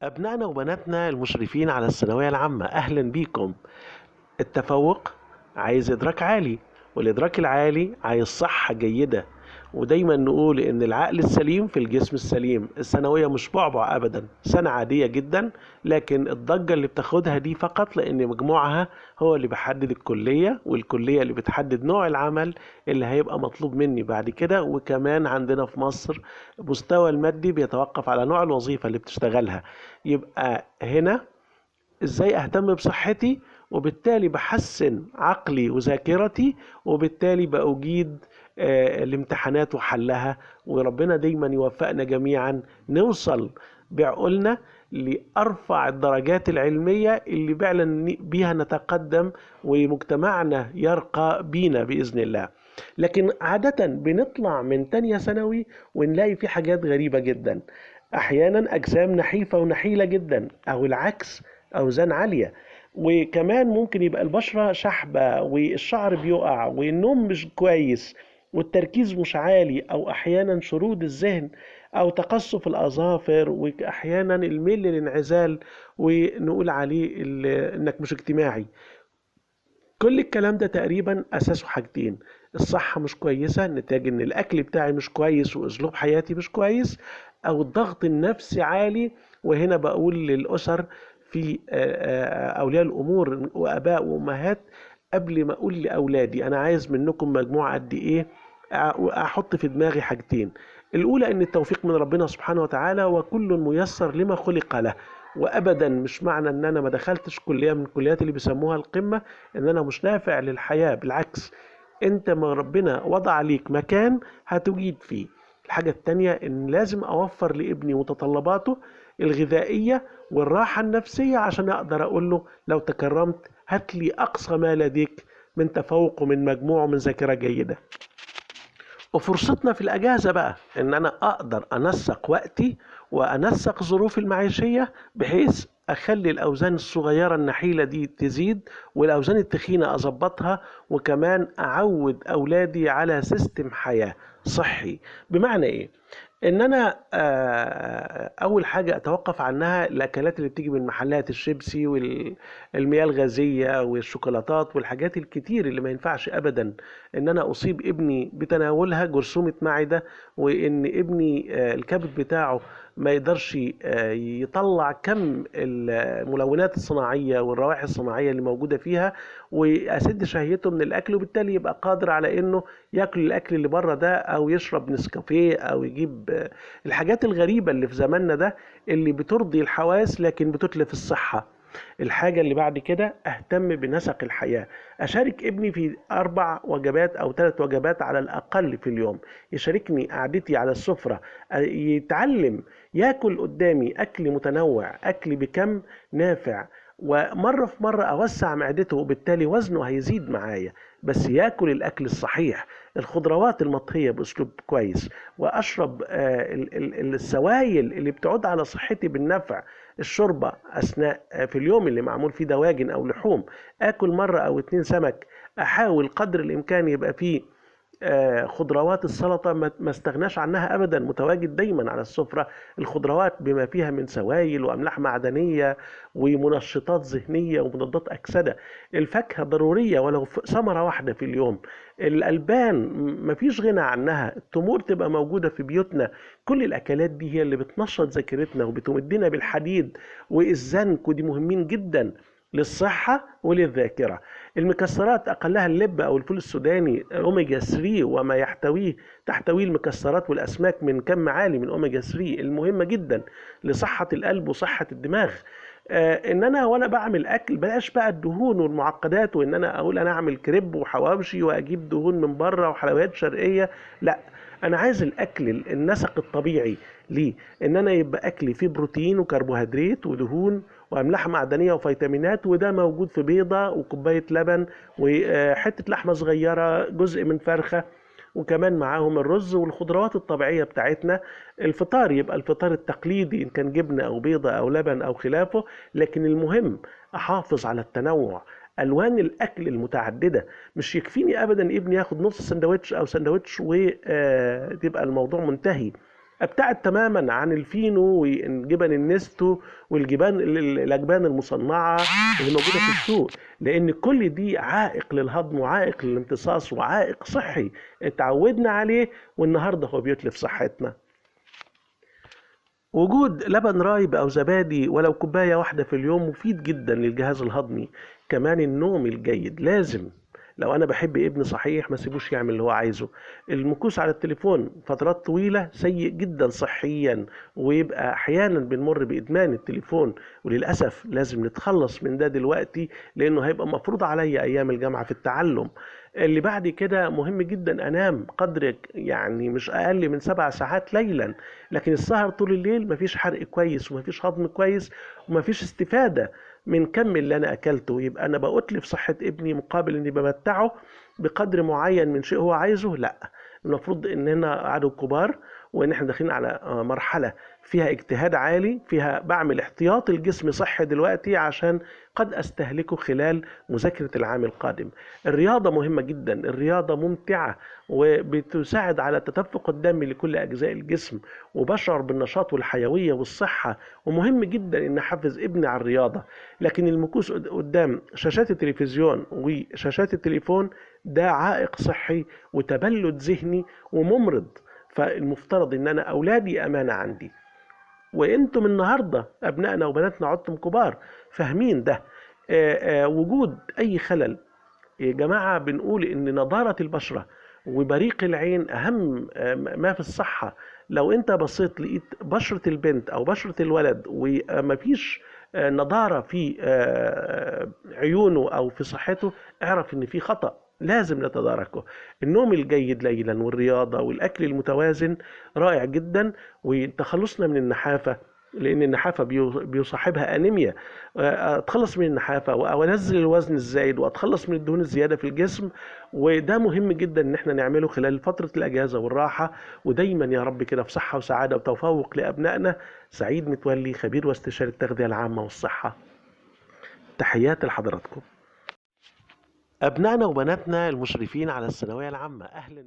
أبنائنا وبناتنا المشرفين على الثانوية العامة، أهلا بيكم. التفوق عايز إدراك عالي، والإدراك العالي عايز صحة جيدة. ودايما نقول إن العقل السليم في الجسم السليم. الثانوية مش بعبع أبدا، سنة عادية جدا، لكن الضجة اللي بتاخدها دي فقط لأن مجموعها هو اللي بيحدد الكلية، والكلية اللي بتحدد نوع العمل اللي هيبقى مطلوب مني بعد كده. وكمان عندنا في مصر مستوى المادي بيتوقف على نوع الوظيفة اللي بتشتغلها. يبقى هنا ازاي اهتم بصحتي، وبالتالي بحسن عقلي وذاكرتي، وبالتالي بأجيد الامتحانات وحلها. وربنا دايما يوفقنا جميعا نوصل بعقولنا لأرفع الدرجات العلمية اللي فعلا بيها نتقدم ومجتمعنا يرقى بينا بإذن الله. لكن عادة بنطلع من تانية ثانوي ونلاقي في حاجات غريبة جدا. أحيانا أجسام نحيفة ونحيلة جدا، أو العكس، أوزان عالية. وكمان ممكن يبقى البشرة شحبة والشعر بيقع والنوم مش كويس والتركيز مش عالي، أو أحيانا شرود الذهن أو تقصف الأظافر، وأحيانا الميل للانعزال ونقول عليه إنك مش اجتماعي. كل الكلام ده تقريبا أساسه حاجتين: الصحة مش كويسة نتاج إن الأكل بتاعي مش كويس وأسلوب حياتي مش كويس، أو الضغط النفسي عالي. وهنا بقول للأسر، في أولياء الأمور وآباء وأمهات، قبل ما أقول لأولادي أنا عايز منكم مجموعة قد إيه، أحط في دماغي حاجتين: الأولى إن التوفيق من ربنا سبحانه وتعالى، وكل ميسر لما خلق له. وابدا مش معنى ان انا ما دخلتش كليه من الكليات اللي بيسموها القمه ان انا مش نافع للحياه، بالعكس، انت ما ربنا وضع عليك مكان هتجيد فيه. الحاجه التانيه ان لازم اوفر لابني متطلباته الغذائيه والراحه النفسيه، عشان اقدر اقول له لو تكرمت هات لي اقصى ما لديك من تفوق ومن مجموع ومن ذاكره جيده. وفرصتنا في الأجازة بقى إن أنا أقدر أنسق وقتي وأنسق ظروفي المعيشية، بحيث أخلي الأوزان الصغيرة النحيلة دي تزيد والأوزان التخينة أظبطها. وكمان أعود أولادي على سيستم حياة صحي. بمعنى إيه؟ ان انا اول حاجه اتوقف عنها الاكلات اللي بتيجي من محلات الشيبسي والمياه الغازيه والشوكولاتات والحاجات الكتير اللي ما ينفعش ابدا ان انا اصيب ابني بتناولها جرثومه معده، وان ابني الكبد بتاعه ما يقدرش يطلع كم الملونات الصناعيه والروائح الصناعيه اللي موجوده فيها، واسد شهيته من الاكل، وبالتالي يبقى قادر على انه ياكل الاكل اللي بره ده، او يشرب نسكافيه، او يجيب الحاجات الغريبه اللي في زماننا ده اللي بترضي الحواس لكن بتتلف الصحه. الحاجة اللي بعد كده اهتم بنسق الحياة، اشارك ابني في 4 وجبات او 3 وجبات على الاقل في اليوم، يشاركني قعدتي على السفرة، يتعلم ياكل قدامي اكل متنوع، اكل بكم نافع، ومرة في مرة أوسع معدته وبالتالي وزنه هيزيد معايا. بس ياكل الأكل الصحيح، الخضروات المطهية بأسلوب كويس، وأشرب السوائل اللي بتعود على صحتي بالنفع، الشوربة أثناء في اليوم اللي معمول فيه دواجن أو لحوم، آكل مرة أو 2 سمك، أحاول قدر الإمكان يبقى فيه خضروات السلطة ما استغناش عنها أبدا، متواجد دايما على السفرة. الخضروات بما فيها من سوائل وأملاح معدنية ومنشطات ذهنية ومضادات أكسدة. الفاكهة ضرورية ولو ثمرة واحدة في اليوم. الألبان مفيش غنى عنها، التمور تبقى موجودة في بيوتنا. كل الأكلات دي هي اللي بتنشط ذاكرتنا وبتمدنا بالحديد والزنك، ودي مهمين جدا للصحة وللذاكرة. المكسرات أقلها اللب أو الفول السوداني أوميجا 3 وما تحتويه المكسرات والأسماك من كم عالي من أوميجا 3 المهمة جدا لصحة القلب وصحة الدماغ. ان انا وانا بعمل اكل بلاش بقى الدهون والمعقدات، وان انا اقول انا اعمل كريب وحواوشي واجيب دهون من بره وحلويات شرقيه. لا، انا عايز الاكل النسق الطبيعي ليه، ان انا يبقى اكلي فيه بروتين وكربوهيدرات ودهون واملاح معدنيه وفيتامينات، وده موجود في بيضه وكوبايه لبن وحته لحمه صغيره، جزء من فرخه، وكمان معاهم الرز والخضروات الطبيعية بتاعتنا. الفطار يبقى الفطار التقليدي إن كان جبنة أو بيضة أو لبن أو خلافه، لكن المهم أحافظ على التنوع، ألوان الأكل المتعددة. مش يكفيني أبدا ابني ياخد نص سندوتش أو سندوتش وتبقى الموضوع منتهي. ابتعد تماما عن الفينو والجبن النستو الاجبان المصنعه اللي موجوده في السوق، لان كل دي عائق للهضم وعائق للامتصاص وعائق صحي اتعودنا عليه، والنهارده هو بيتلف صحتنا. وجود لبن رايب أو زبادي ولو كوباية واحدة في اليوم مفيد جدا للجهاز الهضمي. كمان النوم الجيد لازم. لو أنا بحب ابني صحيح ما سيبوش يعمل اللي هو عايزه. المكوس على التليفون فترات طويلة سيء جدا صحيا، ويبقى أحيانا بنمر بإدمان التليفون، وللأسف لازم نتخلص من ده دلوقتي، لأنه هيبقى مفروض عليا أيام الجامعة في التعلم. اللي بعد كده مهم جدا أنام قدر يعني مش أقل من 7 ساعات ليلا، لكن السهر طول الليل مفيش حرق كويس ومفيش هضم كويس ومفيش استفادة من كم اللي أنا أكلته. يبقى أنا بأتلف صحة ابني مقابل إني بمتعه بقدر معين من شيء هو عايزه؟ لا. المفروض إننا عدو كبار، وإن إحنا داخلين على مرحلة فيها اجتهاد عالي، فيها بعمل احتياط الجسم صحي دلوقتي عشان قد أستهلكه خلال مذاكرة العام القادم. الرياضة مهمة جدا، الرياضة ممتعة وبتساعد على تدفق الدم لكل أجزاء الجسم، وبشعر بالنشاط والحيوية والصحة، ومهم جدا إن أحفز ابني على الرياضة. لكن المكوس قدام شاشات التلفزيون وشاشات التليفون ده عائق صحي وتبلد ذهني وممرض. فالمفترض إن أنا أولادي أمانة عندي، وانتم النهارده ابنائنا وبناتنا عدتم كبار فاهمين ده. وجود اي خلل يا جماعه، بنقول ان نضاره البشره وبريق العين اهم ما في الصحه. لو انت بصيت لقيت بشره البنت او بشره الولد ومفيش نضاره في عيونه او في صحته، اعرف ان في خطأ لازم نتداركه. النوم الجيد ليلا والرياضة والأكل المتوازن رائع جدا، وتخلصنا من النحافة، لأن النحافة بيصاحبها أنيميا. أتخلص من النحافة وأنزل الوزن الزايد وأتخلص من الدهون الزيادة في الجسم، وده مهم جدا إن احنا نعمله خلال فترة الأجازة والراحة. ودايما يا رب كده في صحة وسعادة وتفوق لأبنائنا. سعيد متولي، خبير واستشاري التغذية العامة والصحة. تحياتي لحضراتكم. أبنائنا وبناتنا المشرفين على الثانوية العامة، أهلا